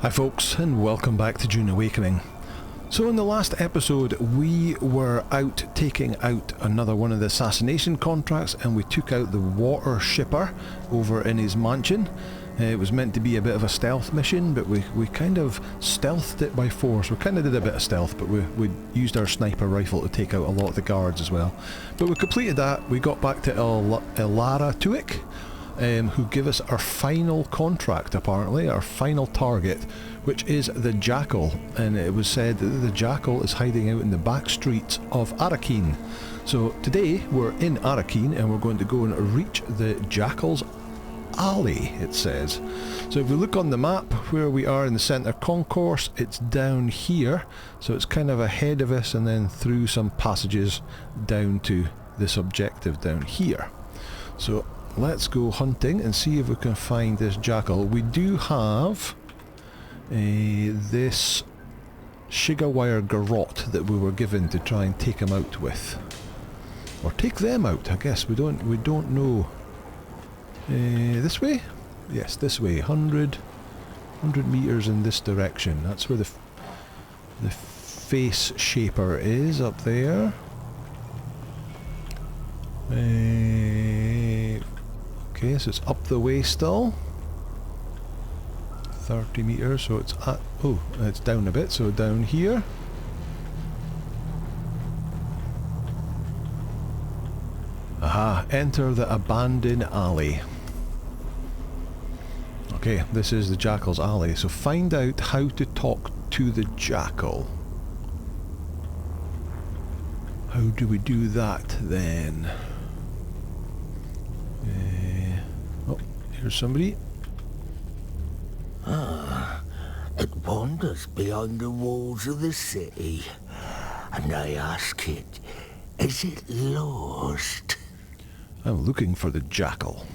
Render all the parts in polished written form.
Hi folks, and welcome back to Dune Awakening. So in the last episode we were out taking out another one of the assassination contracts, and we took out the water shipper over in his mansion. It was meant to be a bit of a stealth mission, but we kind of stealthed it by force. We kind of did a bit of stealth, but we used our sniper rifle to take out a lot of the guards as well. But we completed that. We got back to Elara Tuik, who give us our final contract, apparently, our final target, which is the Jackal. And it was said that the Jackal is hiding out in the back streets of Arrakeen. So today we're in Arrakeen and we're going to go and reach the Jackal's alley, it says. So if we look on the map where we are in the centre concourse, it's down here. So it's kind of ahead of us and then through some passages down to this objective down here. So let's go hunting and see if we can find this Jackal. We do have this Shigawire garrote that we were given to try and take him out with, or take them out. I guess we don't know. This way? Yes, this way. 100 meters in this direction. That's where the face shaper is, up there. Okay, so it's up the way still. 30 meters, so it's at... oh, it's down a bit, so down here. Aha, enter the abandoned alley. Okay, this is the Jackal's alley, so find out how to talk to the Jackal. How do we do that then? Oh, here's somebody. It wanders beyond the walls of the city, and I ask it, is it lost? I'm looking for the Jackal.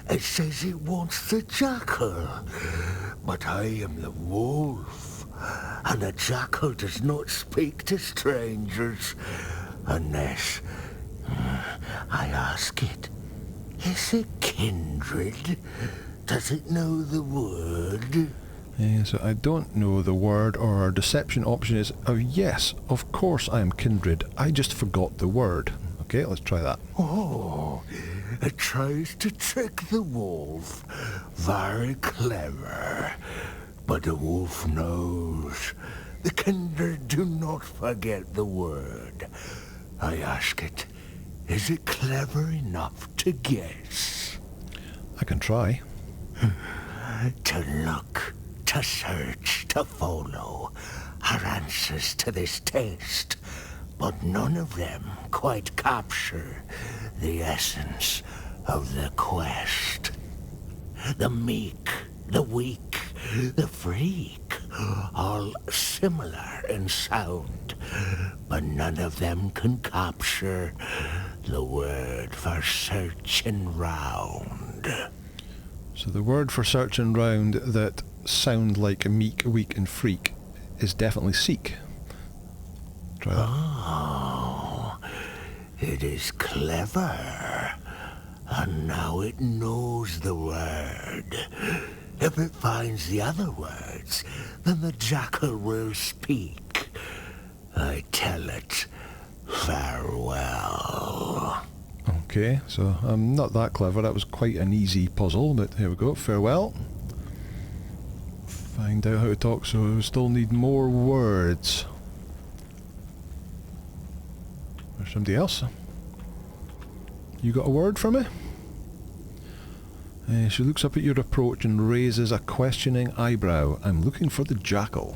It says it wants the Jackal, but I am the wolf, and the Jackal does not speak to strangers unless I ask it, is it kindred? Does it know the word? So I don't know the word, or our deception option is, oh yes, of course I am kindred, I just forgot the word. Okay, let's try that. Oh, it tries to trick the wolf. Very clever. But the wolf knows. The kindred do not forget the word. I ask it, is it clever enough to guess? I can try. To look, to search, to follow are answers to this test, but none of them quite capture the essence of the quest. The meek, the weak, the freak, all similar in sound, but none of them can capture the word for searching round. So the word for searching round that sound like meek, weak and freak is definitely seek. Try that. Oh, it is clever. And now it knows the word. If it finds the other words, then the Jackal will speak. I tell it, farewell. Okay, so I'm not that clever. That was quite an easy puzzle, but here we go. Farewell. Find out how to talk, so we still need more words. There's somebody else. You got a word for me? She looks up at your approach and raises a questioning eyebrow. I'm looking for the Jackal.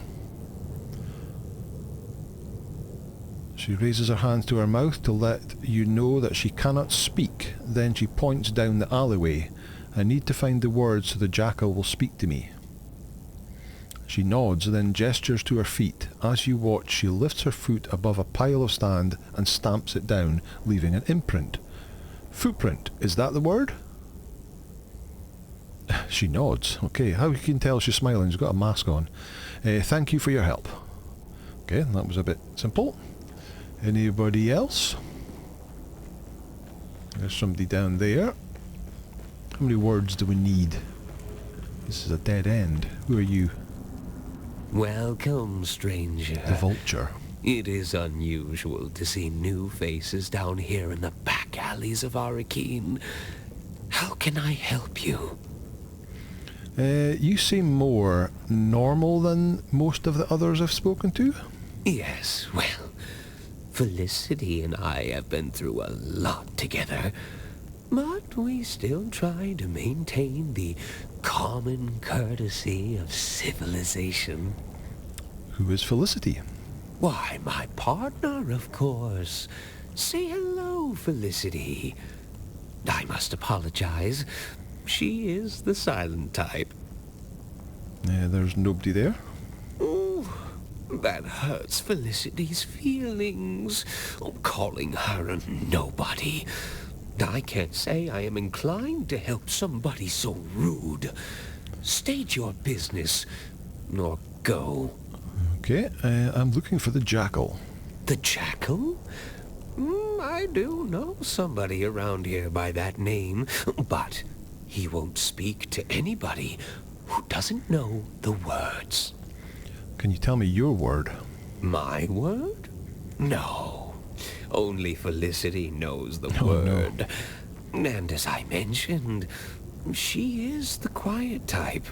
She raises her hands to her mouth to let you know that she cannot speak. Then she points down the alleyway. I need to find the words so the Jackal will speak to me. She nods, then gestures to her feet. As you watch, she lifts her foot above a pile of sand and stamps it down, leaving an imprint. Footprint, is that the word? She nods. Okay, how you can tell she's smiling? She's got a mask on. Thank you for your help. Okay, that was a bit simple. Anybody else? There's somebody down there. How many words do we need? This is a dead end. Who are you? Welcome, stranger. The vulture. It is unusual to see new faces down here in the back alleys of Arrakeen. How can I help you? You seem more normal than most of the others I've spoken to. Yes, well, Felicity and I have been through a lot together, but we still try to maintain the common courtesy of civilization. Who is Felicity? Why, my partner, of course. Say hello, Felicity. I must apologize. She is the silent type. There's nobody there. Oh, that hurts Felicity's feelings. Calling her a nobody. I can't say I am inclined to help somebody so rude. State your business, or go. Okay, I'm looking for the Jackal. The Jackal? I do know somebody around here by that name, but he won't speak to anybody who doesn't know the words. Can you tell me your word? My word? No. Only Felicity knows the Oh, word. No. And as I mentioned, she is the quiet type.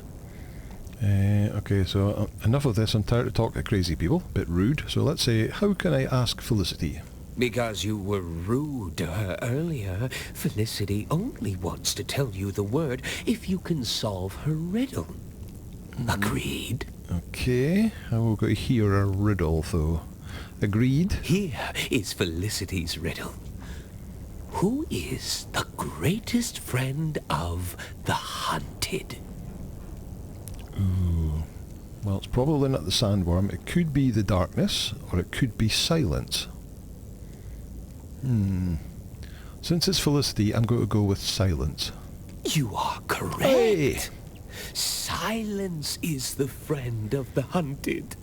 Okay, so enough of this. I'm tired of talking to crazy people. Bit rude. So let's say, how can I ask Felicity? Because you were rude to her earlier, Felicity only wants to tell you the word if you can solve her riddle. Agreed? Okay, I will go hear a riddle, though. Agreed? Here is Felicity's riddle. Who is the greatest friend of the hunted? Ooh. Well, it's probably not the sandworm. It could be the darkness, or it could be silence. Since it's Felicity, I'm going to go with silence. You are correct. Hey! Silence is the friend of the hunted.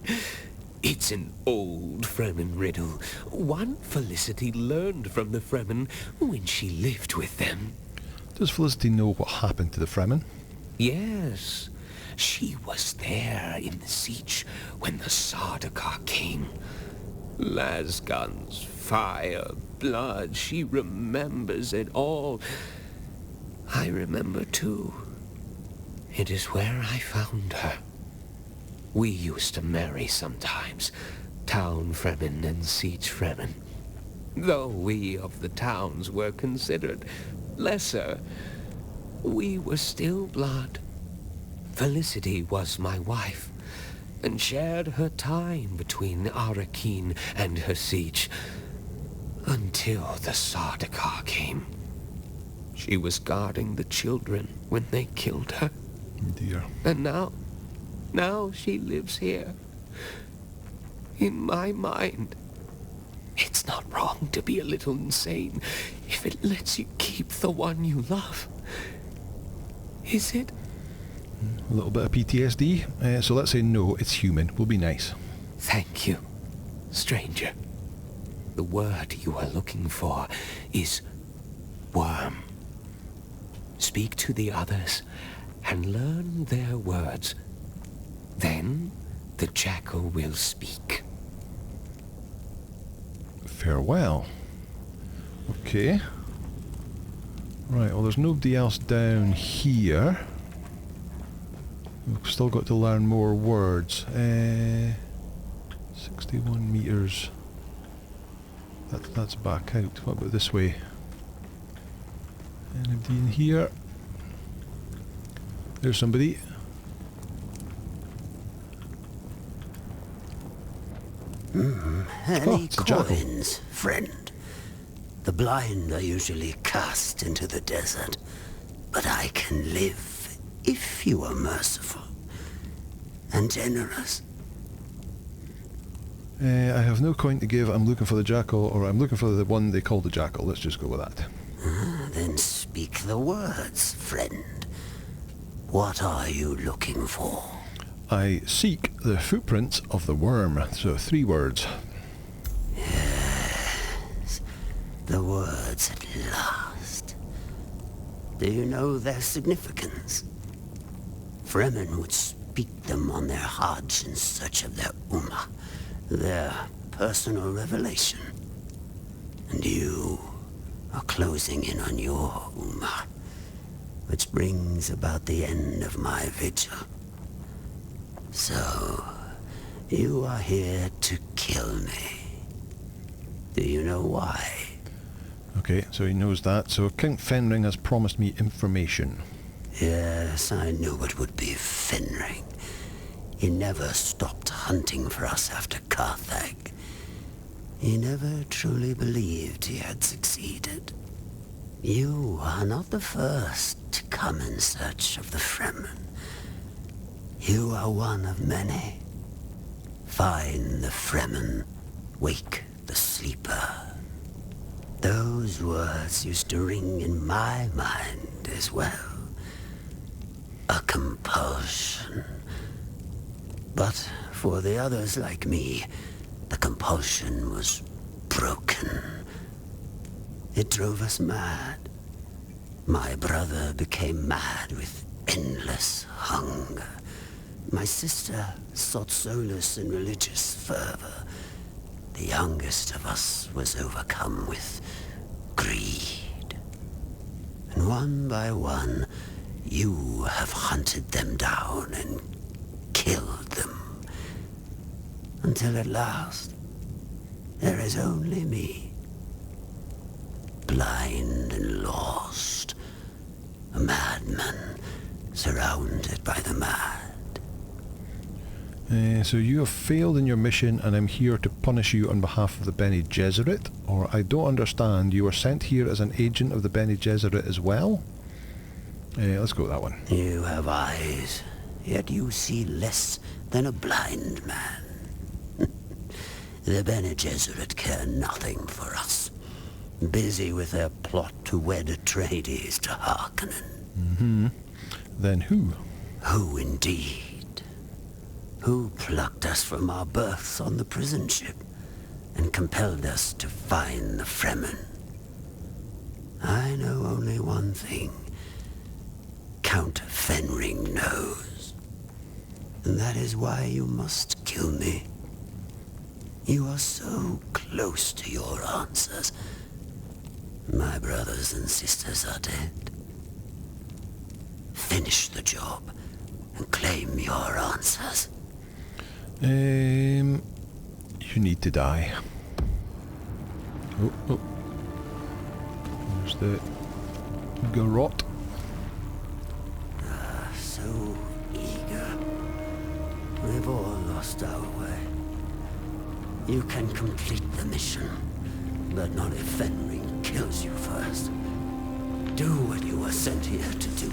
It's an old Fremen riddle, one Felicity learned from the Fremen when she lived with them. Does Felicity know what happened to the Fremen? Yes, she was there in the siege when the Sardaukar came. Lasguns, fire, blood, she remembers it all. I remember too. It is where I found her. We used to marry sometimes, town Fremen and siege Fremen. Though we of the towns were considered lesser, we were still blood. Felicity was my wife, and shared her time between Arrakeen and her siege, until the Sardaukar came. She was guarding the children when they killed her. Dear. And now she lives here. In my mind. It's not wrong to be a little insane if it lets you keep the one you love. Is it? A little bit of PTSD. So let's say no, it's human. We'll be nice. Thank you, stranger. The word you are looking for is worm. Speak to the others and learn their words. Then the Jackal will speak. Farewell. Okay. Right, well there's nobody else down here. We've still got to learn more words. 61 meters. That's back out. What about this way? Anybody in here? There's somebody. Any it's a jackal. coins, friend? The blind are usually cast into the desert, but I can live if you are merciful and generous. I have no coin to give. I'm looking for the Jackal, or I'm looking for the one they call the Jackal. Let's just go with that. Then speak the words, friend. What are you looking for? I seek the footprints of the worm. So 3 words. Yes, the words at last. Do you know their significance? Fremen would speak them on their Hajj in search of their Ummah, their personal revelation. And you are closing in on your Ummah, which brings about the end of my vigil. So, you are here to kill me. Do you know why? Okay, so he knows that. So Count Fenring has promised me information. Yes, I knew it would be Fenring. He never stopped hunting for us after Carthage. He never truly believed he had succeeded. You are not the first to come in search of the Fremen. You are one of many. Find the Fremen, wake the sleeper. Those words used to ring in my mind as well. A compulsion. But for the others like me, the compulsion was broken. It drove us mad. My brother became mad with endless hunger. My sister sought solace in religious fervor. The youngest of us was overcome with greed. And one by one, you have hunted them down and killed them. Until at last, there is only me. Blind and lost. A madman surrounded by the mad. So you have failed in your mission and I'm here to punish you on behalf of the Bene Gesserit? Or I don't understand, you were sent here as an agent of the Bene Gesserit as well? Let's go with that one. You have eyes, yet you see less than a blind man. The Bene Gesserit care nothing for us. Busy with their plot to wed Atreides to Harkonnen. Then who? Who indeed? Who plucked us from our berths on the prison ship and compelled us to find the Fremen? I know only one thing. Count Fenring knows. And that is why you must kill me. You are so close to your answers. My brothers and sisters are dead. Finish the job and claim your answers. You need to die. Oh. There's the garrote. So eager. We've all lost our way. You can complete the mission, but not if Fenring kills you first. Do what you were sent here to do.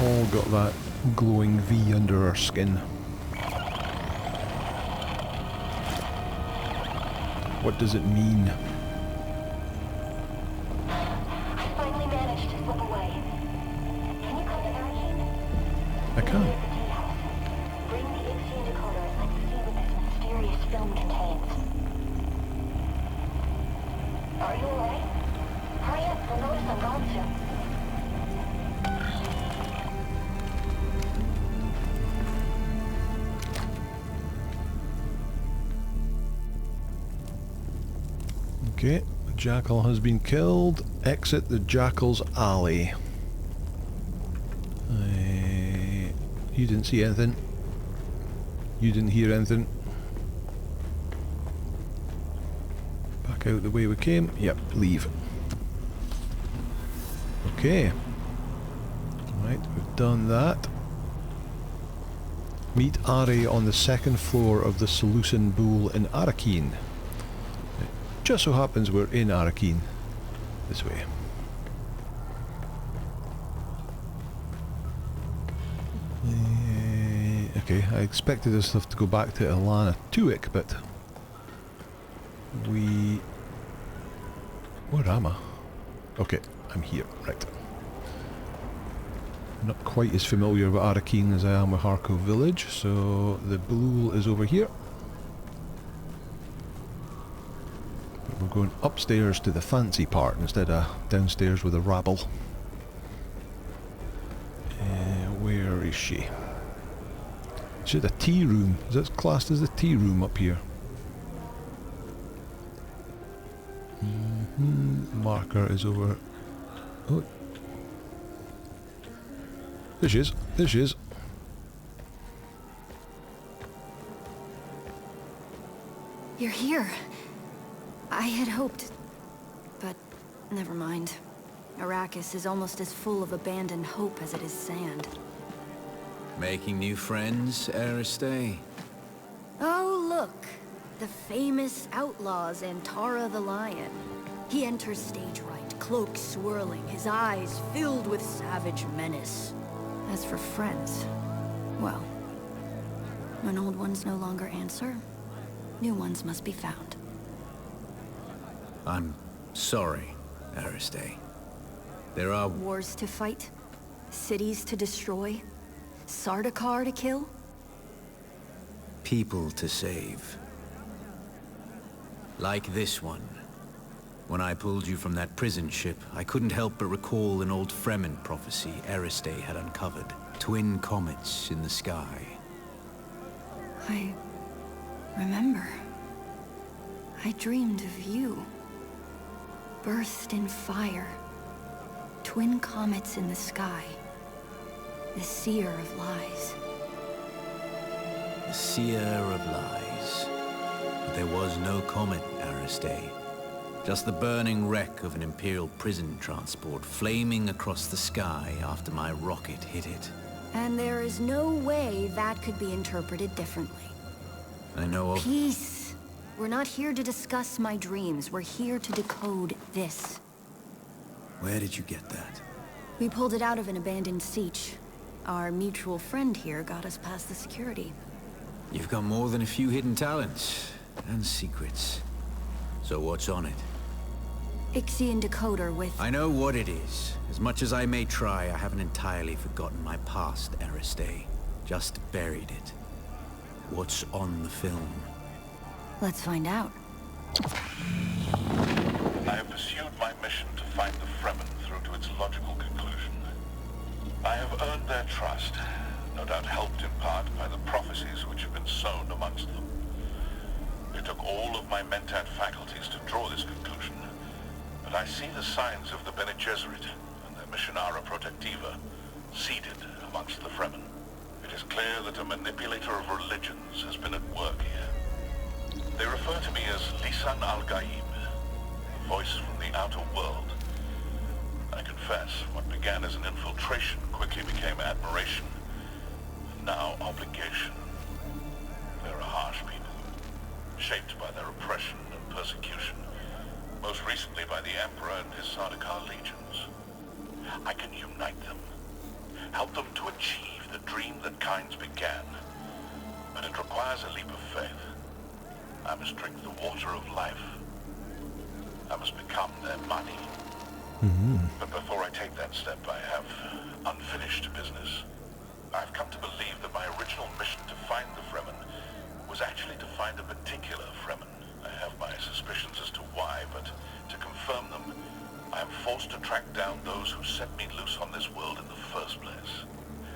All got that glowing V under our skin. What does it mean? I finally managed to slip away. Can you come to Arrakeen? I can. Bring the Ixion decoder and let's see what this mysterious film contains. Are you alright? Hurry up, they'll notice I'm gone soon. Okay, the Jackal has been killed. Exit the Jackal's alley. You didn't see anything. You didn't hear anything. Back out the way we came. Yep, leave. Okay. Right, we've done that. Meet Ari on the second floor of the Seleucid Bull in Arrakeen. Just so happens we're in Arrakeen. This way. Okay, I expected us to have to go back to Ilana Tuik, but we... Where am I? Okay, I'm here, right. not quite as familiar with Arrakeen as I am with Harco Village, so the blue is over here. But we're going upstairs to the fancy part instead of downstairs with the rabble. Where is she? She's at the tea room. Is that classed as the tea room up here? Marker is over. Oh. There she is. There she is. You're here. I had hoped, but never mind. Arrakis is almost as full of abandoned hope as it is sand. Making new friends, Aristay? Oh, look. The famous outlaw Zantara the Lion. He enters stage right, cloak swirling, his eyes filled with savage menace. As for friends, well, when old ones no longer answer, new ones must be found. I'm sorry, Aristay. There are Wars to fight, cities to destroy, Sardaukar to kill. people to save. Like this one. When I pulled you from that prison ship, I couldn't help but recall an old Fremen prophecy Aristay had uncovered. Twin comets in the sky. I remember. I dreamed of you. Burst in fire. Twin comets in the sky. The seer of lies. The seer of lies. But there was no comet, Aristay. Just the burning wreck of an Imperial prison transport flaming across the sky after my rocket hit it. And there is no way that could be interpreted differently. I know of... Peace. We're not here to discuss my dreams. We're here to decode this. Where did you get that? We pulled it out of an abandoned siege. Our mutual friend here got us past the security. You've got more than a few hidden talents and secrets. So what's on it? Ixian decoder with... I know what it is. As much as I may try, I haven't entirely forgotten my past, Aristay. Just buried it. What's on the film? Let's find out. I have pursued my mission to find the Fremen through to its logical conclusion. I have earned their trust, no doubt helped in part by the prophecies which have been sown amongst them. It took all of my mentat faculties to draw this conclusion, but I see the signs of the Bene Gesserit and their Missionara Protectiva seeded amongst the Fremen. It is clear that a manipulator of religions has been at work here. They refer to me as Lisan al-Gaib, a voice from the outer world. I confess, what began as an infiltration quickly became admiration, and now obligation. They're a harsh people, shaped by their oppression and persecution, most recently by the Emperor and his Sardaukar legions. I can unite them, help them to achieve the dream that kinds began, but it requires a leap of faith. I must drink the water of life. I must become their money. But before I take that step, I have unfinished business. I've come to believe that my original mission to find the Fremen was actually to find a particular Fremen. I have my suspicions as to why, but to confirm them, I am forced to track down those who set me loose on this world in the first place.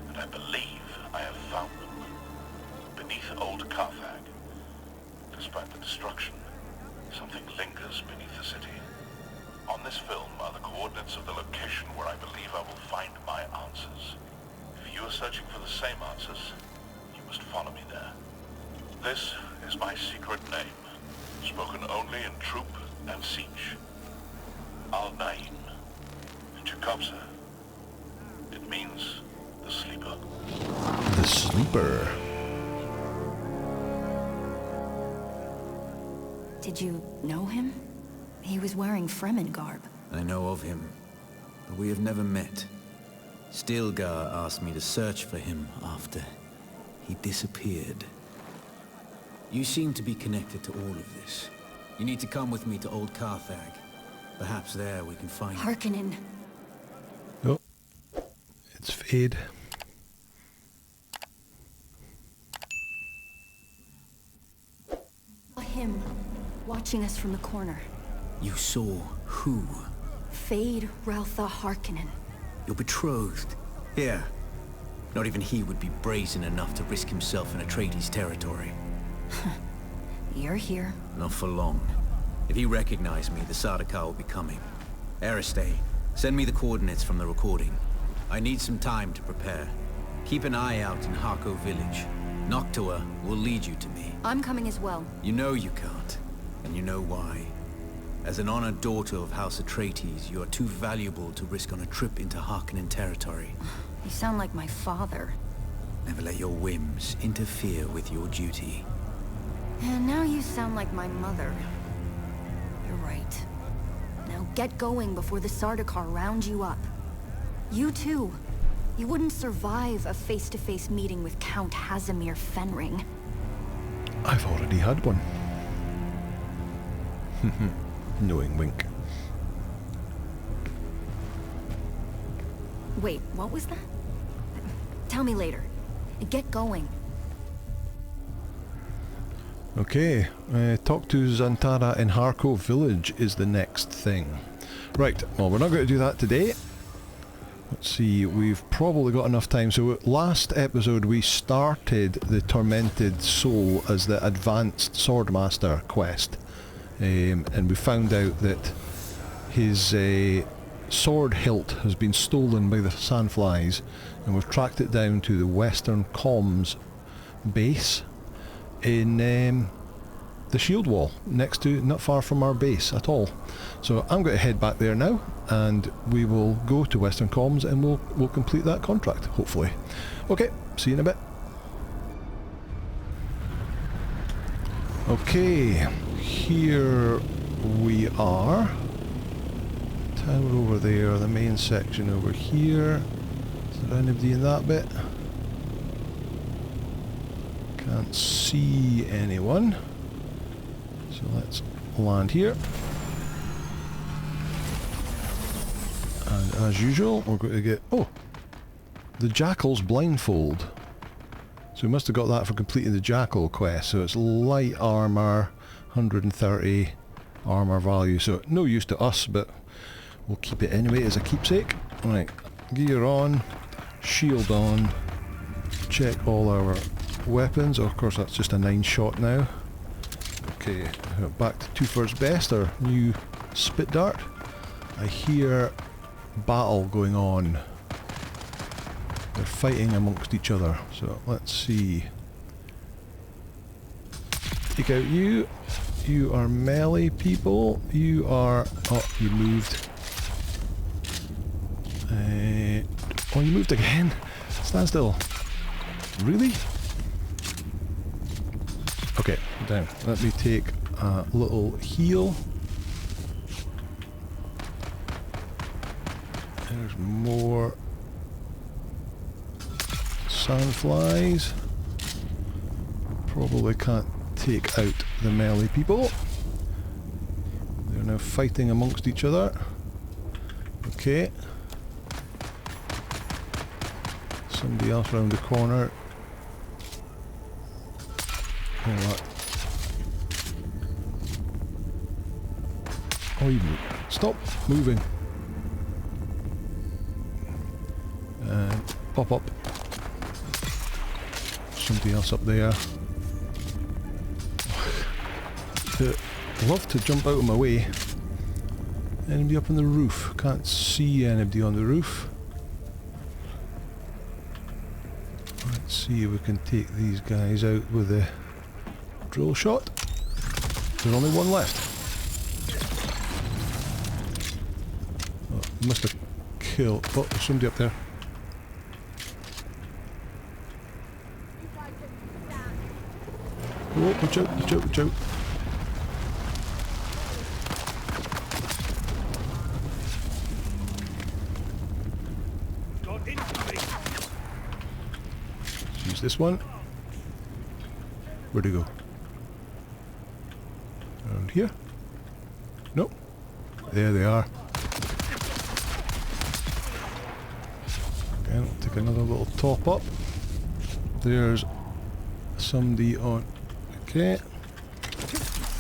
And I believe I have found them. Beneath old Carthag. Despite the destruction, something lingers beneath the city. On this film are the coordinates of the location where I believe I will find my answers. If you are searching for the same answers, you must follow me there. This is my secret name, spoken only in troop and siege. Al-Naim. In Chekhovsa, it means the sleeper. The sleeper. Did you know him? He was wearing Fremen garb. I know of him, but we have never met. Stilgar asked me to search for him after he disappeared. You seem to be connected to all of this. You need to come with me to old Carthag. Perhaps there we can find... Harkonnen. Oh, it's aid. Him, watching us from the corner. You saw who? Fade Raltha Harkonnen. Your betrothed. Yeah. Not even he would be brazen enough to risk himself in Atreides territory. You're here. Not for long. If he recognized me, the Sardaukar will be coming. Aristay, send me the coordinates from the recording. I need some time to prepare. Keep an eye out in Harko village. Noctua will lead you to me. I'm coming as well. You know you can't, and you know why. As an honored daughter of House Atreides, you are too valuable to risk on a trip into Harkonnen territory. You sound like my father. Never let your whims interfere with your duty. And now you sound like my mother. You're right. Now get going before the Sardaukar round you up. You too. You wouldn't survive a face-to-face meeting with Count Fenring. I've already had one. Knowing wink. Wait, what was that? Tell me later. Get going. Okay, talk to Zantara in Harko village is the next thing. Right, well we're not going to do that today. Let's see, we've probably got enough time. So last episode we started the Tormented Soul as the Advanced Swordmaster quest. And we found out that his sword hilt has been stolen by the Sandflies, and we've tracked it down to the Western Comms base in the shield wall, next to, not far from our base at all. So I'm going to head back there now, and we will go to Western Comms and we'll complete that contract, hopefully. Okay, see you in a bit. Okay, here we are. Tower over there, the main section over here. Is there anybody in that bit? Can't see anyone. So let's land here. And as usual, we're going to get... Oh! The Jackal's blindfold. So we must have got that for completing the Jackal quest. So it's light armor, 130 armor value. So no use to us, but we'll keep it anyway as a keepsake. Right, gear on, shield on, check all our weapons. Oh, of course that's just a 9-shot now. Okay, back to 2 first best, our new spit dart. I hear battle going on. They're fighting amongst each other, so let's see. Take out you. You are melee people. You are... Oh, you moved. Oh, you moved again. Stand still. Really? Okay, down. Let me take a little heal. There's more sandflies. Probably can't take out the melee people. They're now fighting amongst each other. Okay. Somebody else around the corner. Oh, you move. Stop moving. And pop up. Somebody else up there. Love to jump out of my way. Anybody up on the roof? Can't see anybody on the roof. Let's see if we can take these guys out with a drill shot. There's only one left. Oh, must have killed. Oh, there's somebody up there. Oh, watch out, watch out, watch out. Use this one. Where'd he go? Around here? Nope. There they are. And we'll take another little top up. There's somebody on. Okay.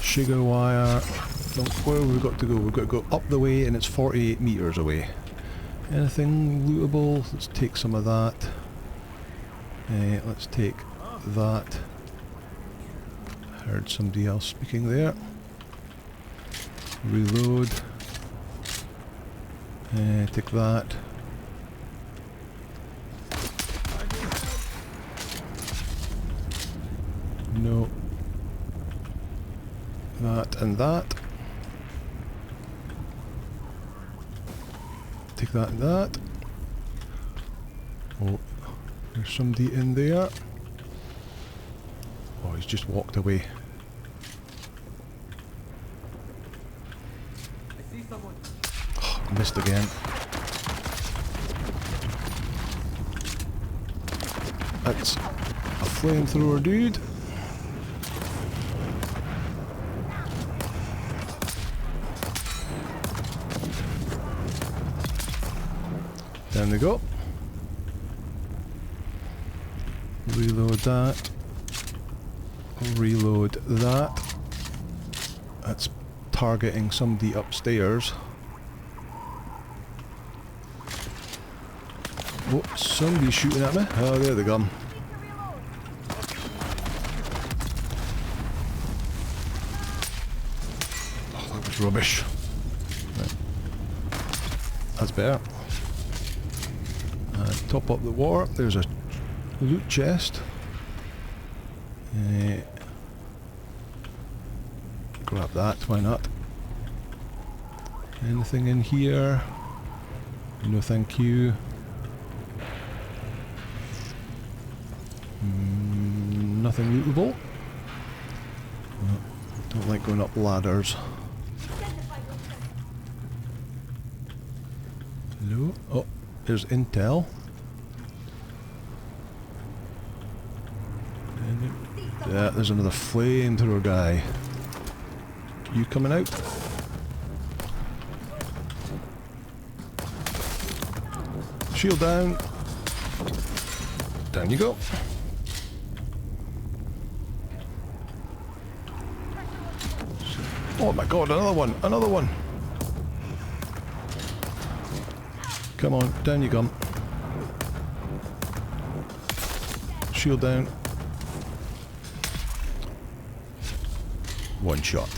Sugar wire. Where have we got to go? We've got to go up the way and it's 48 meters away. Anything lootable? Let's take some of that. Let's take that. Heard somebody else speaking there. Reload. Take that. No. That and that. Take that and that. Oh, there's somebody in there. Oh, he's just walked away. I see someone. Oh, missed again. That's a flamethrower dude. Down they go. Reload that. Reload that. That's targeting somebody upstairs. Oh, somebody's shooting at me. Oh, there they come. Oh, that was rubbish. Right. That's better. Top up the water. There's a loot chest. Grab that, why not? Anything in here? No thank you. Nothing lootable. No, don't like going up ladders. Hello? Oh, there's intel. Yeah, there's another flamethrower guy. You coming out? Shield down. Down you go. Oh my god, another one! Another one! Come on, down you come. Shield down. One shot.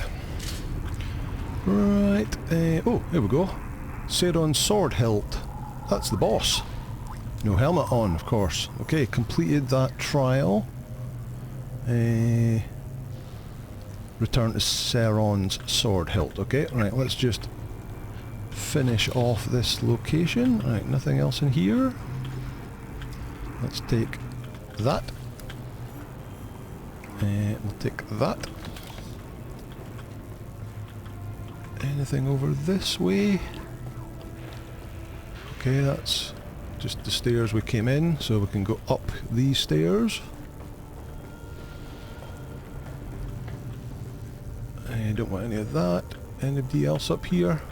Right, oh, here we go. Seron sword hilt. That's the boss. No helmet on, of course. Okay, completed that trial. Return to Seron's sword hilt. Okay, right, let's just finish off this location. Right, nothing else in here. Let's take that. We'll take that. Anything over this way? Okay, that's just the stairs we came in, so we can go up these stairs. I don't want any of that. Anybody else up here?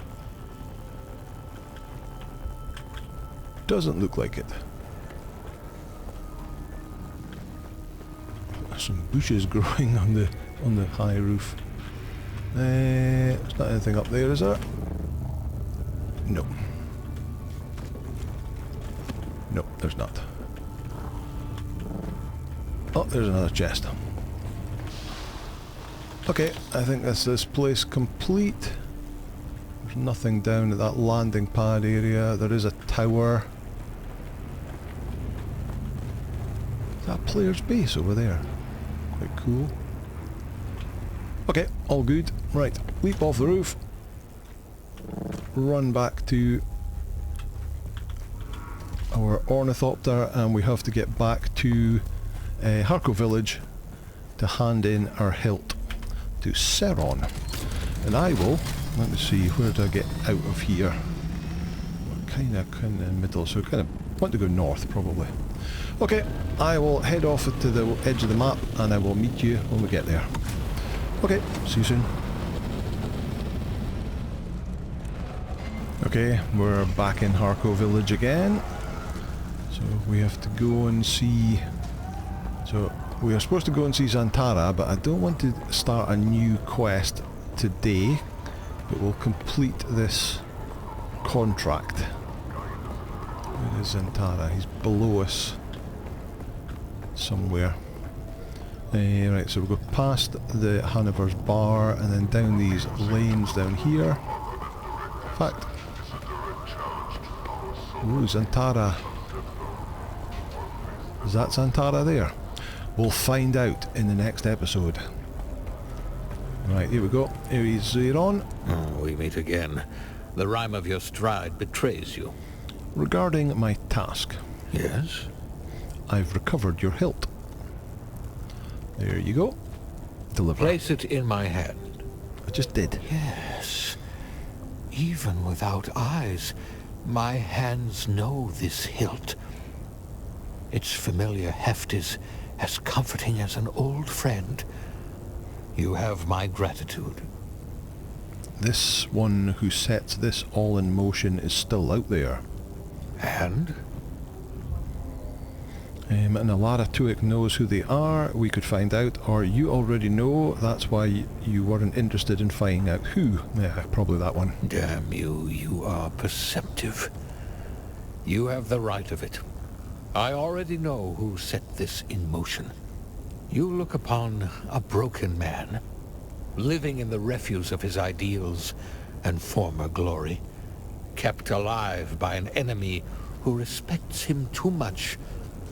Doesn't look like it. There's some bushes growing on the high roof. There's not anything up there, is there? No. No, there's not. Oh, there's another chest. Okay, I think that's this place complete. There's nothing down at that landing pad area. There is a tower. Is that a player's base over there? Quite cool. Okay, all good. Right, leap off the roof. Run back to our ornithopter, and we have to get back to Harco village to hand in our hilt to Seron. And I will, let me see, where do I get out of here? Kind of in the middle, so kind of want to go north probably. Okay, I will head off to the edge of the map and I will meet you when we get there. Okay, see you soon. Okay, we're back in Harco village again. So we have to go and see... So we are supposed to go and see Zantara, but I don't want to start a new quest today. But we'll complete this contract. Where is Zantara? He's below us somewhere. Right, so we'll go past the Hanover's bar and then down these lanes down here. In fact... Ooh, Zantara. Is that Zantara there? We'll find out in the next episode. Right, here we go. Here is Seron. Oh, we meet again. The rhyme of your stride betrays you. Regarding my task. Yes? I've recovered your hilt. There you go. Deliver. Place it in my hand. I just did. Yes. Even without eyes, my hands know this hilt. Its familiar heft is as comforting as an old friend. You have my gratitude. This one who sets this all in motion is still out there. And? And Alara Tuick knows who they are. We could find out, or you already know. That's why you weren't interested in finding out who. Yeah, probably that one. Damn you, you are perceptive. You have the right of it. I already know who set this in motion. You look upon a broken man, living in the refuse of his ideals and former glory, kept alive by an enemy who respects him too much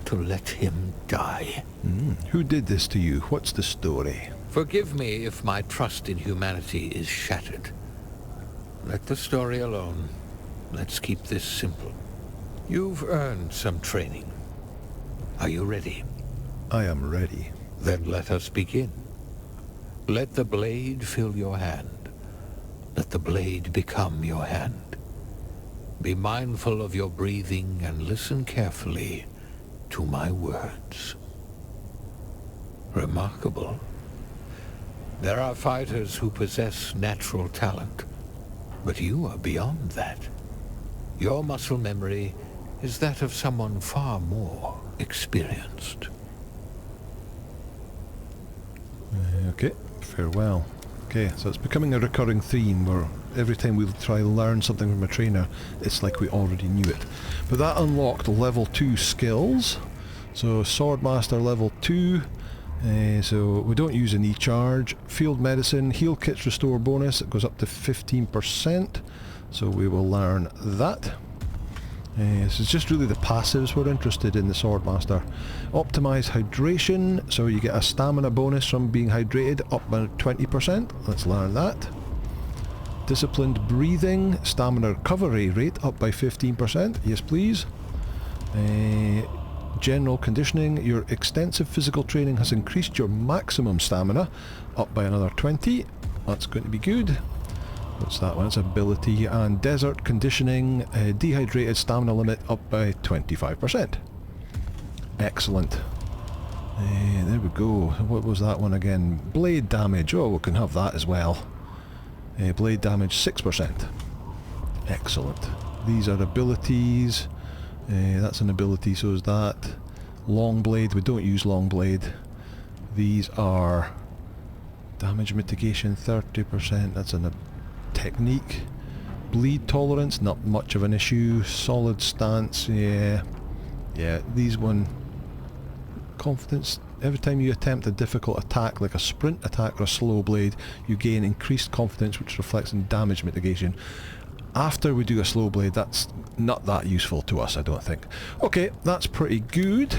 to let him die. Who did this to you? What's the story? Forgive me if my trust in humanity is shattered. Let the story alone. Let's keep this simple. You've earned some training. Are you ready? I am ready. Then let us begin. Let the blade fill your hand. Let the blade become your hand. Be mindful of your breathing and listen carefully to my words. Remarkable. There are fighters who possess natural talent, but you are beyond that. Your muscle memory is that of someone far more experienced. Okay, farewell. Okay, so it's becoming a recurring theme where every time we try to learn something from a trainer, it's like we already knew it. But that unlocked level 2 skills. So Swordmaster level 2. So we don't use an E-charge. Field medicine, heal kits restore bonus. It goes up to 15%. So we will learn that. This is just really the passives we're interested in the Swordmaster. Optimize hydration, so you get a stamina bonus from being hydrated up by 20%. Let's learn that. Disciplined breathing, stamina recovery rate up by 15%. Yes, please. General conditioning, your extensive physical training has increased your maximum stamina up by another 20. That's going to be good. What's that one? It's ability. And desert conditioning, dehydrated stamina limit up by 25%. Excellent. There we go. What was that one again? Blade damage. Oh, we can have that as well. Blade damage 6%. Excellent. These are abilities. That's an ability, so is that. Long blade. We don't use long blade. These are damage mitigation 30%. That's an technique. Bleed tolerance, not much of an issue. Solid stance, yeah. These one, confidence. Every time you attempt a difficult attack like a sprint attack or a slow blade, you gain increased confidence, which reflects in damage mitigation. After we do a slow blade, that's not that useful to us, I don't think. Okay, that's pretty good.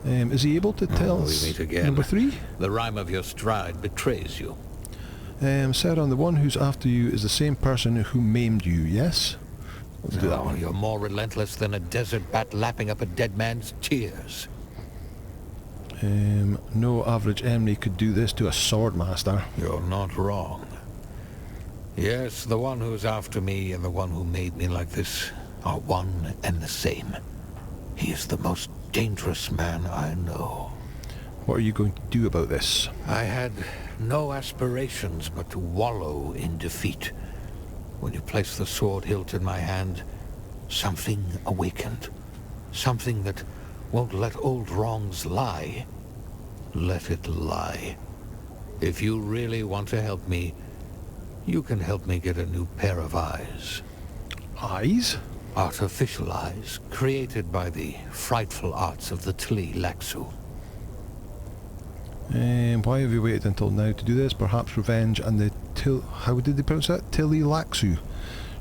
Is he able to tell us? We meet again. Number 3? The rhyme of your stride betrays you. Seron, the one who's after you is the same person who maimed you, yes? Let's do that one. You're more relentless than a desert bat lapping up a dead man's tears. No average enemy could do this to a swordmaster. You're not wrong. Yes, the one who's after me and the one who made me like this are one and the same. He is the most dangerous man I know. What are you going to do about this? I had no aspirations but to wallow in defeat. When you placed the sword hilt in my hand, something awakened. Something that won't let old wrongs lie. Let it lie. If you really want to help me, you can help me get a new pair of eyes. Eyes? Artificial eyes, created by the frightful arts of the Tli Laxu. Why have you waited until now to do this? Perhaps revenge and the how did they pronounce that? Tli Laxu.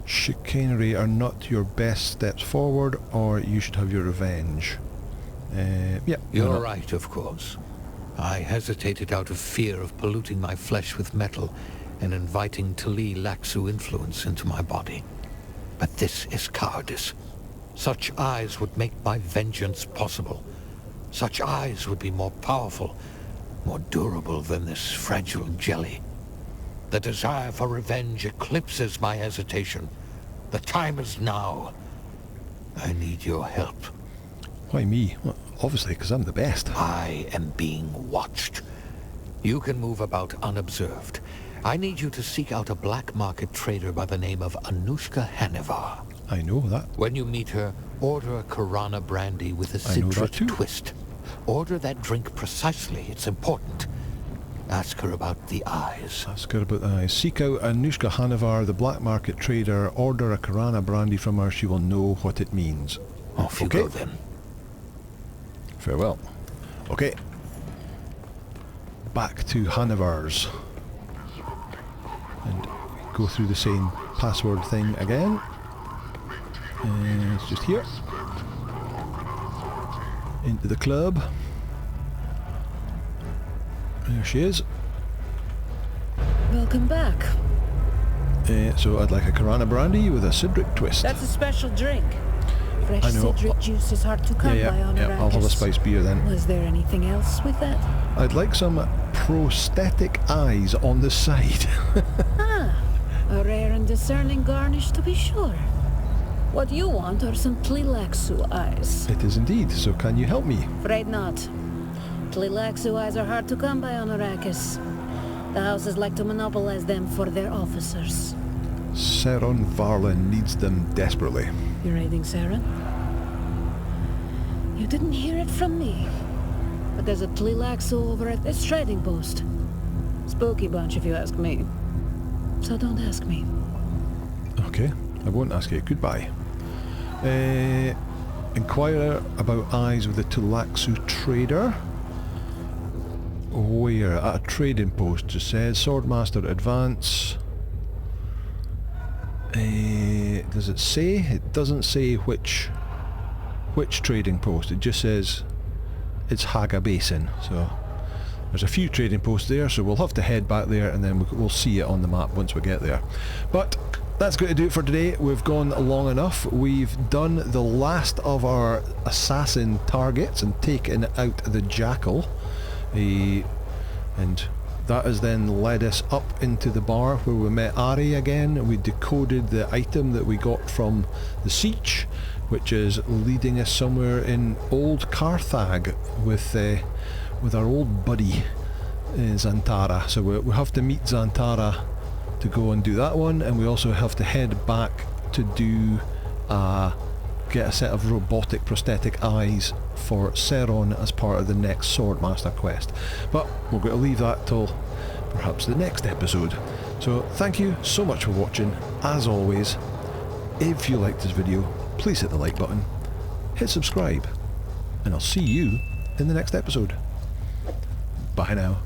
Chicanery are not your best steps forward, or you should have your revenge. Yeah. You're right, of course. I hesitated out of fear of polluting my flesh with metal and inviting Tli Laxu influence into my body. But this is cowardice. Such eyes would make my vengeance possible. Such eyes would be more powerful, more durable than this fragile jelly. The desire for revenge eclipses my hesitation. The time is now. I need your help. Why me? Well, obviously, because I'm the best. I am being watched. You can move about unobserved. I need you to seek out a black market trader by the name of Anushka Hanivar. I know that. When you meet her, order a Karana brandy with a citrus twist. Order that drink precisely. It's important. Ask her about the eyes. Ask her about the eyes. Seek out Anushka Hanivar, the black market trader. Order a Karana brandy from her. She will know what it means. Off you go then. Farewell. Okay. Back to Hanivar's. And go through the same password thing again. And it's just here. Into the club. There she is. Welcome back. So I'd like a Karana brandy with a Cedric twist. That's a special drink. Fresh Cedric juice is hard to come by on Arrakeen. I'll have a spice beer then. Was there anything else with that? I'd like some prosthetic eyes on the side. A rare and discerning garnish to be sure. What you want are some Tli Laxu eyes. It is indeed, so can you help me? Afraid not. Tli Laxu eyes are hard to come by on Arrakis. The houses like to monopolize them for their officers. Seron Varlin needs them desperately. You're raiding Seron? You didn't hear it from me. But there's a Tli Laxu over at this trading post. Spooky bunch if you ask me. So don't ask me. Okay, I won't ask you. Goodbye. Inquire about eyes with the Tulaxu trader. Where? At a trading post, just says. Swordmaster advance. Does it say? It doesn't say which trading post. It just says it's Haga Basin. So there's a few trading posts there, so we'll have to head back there and then we'll see it on the map once we get there. But that's going to do it for today. We've gone long enough. We've done the last of our assassin targets and taken out the Jackal. And that has then led us up into the bar where we met Ari again. We decoded the item that we got from the siege, which is leading us somewhere in old Carthag with our old buddy Xantara. So we have to meet Xantara to go and do that one, and we also have to head back to do get a set of robotic prosthetic eyes for Seron as part of the next Swordmaster quest. But we're going to leave that till perhaps the next episode. So thank you so much for watching. As always, if you liked this video, please hit the like button, hit subscribe, and I'll see you in the next episode. Bye now.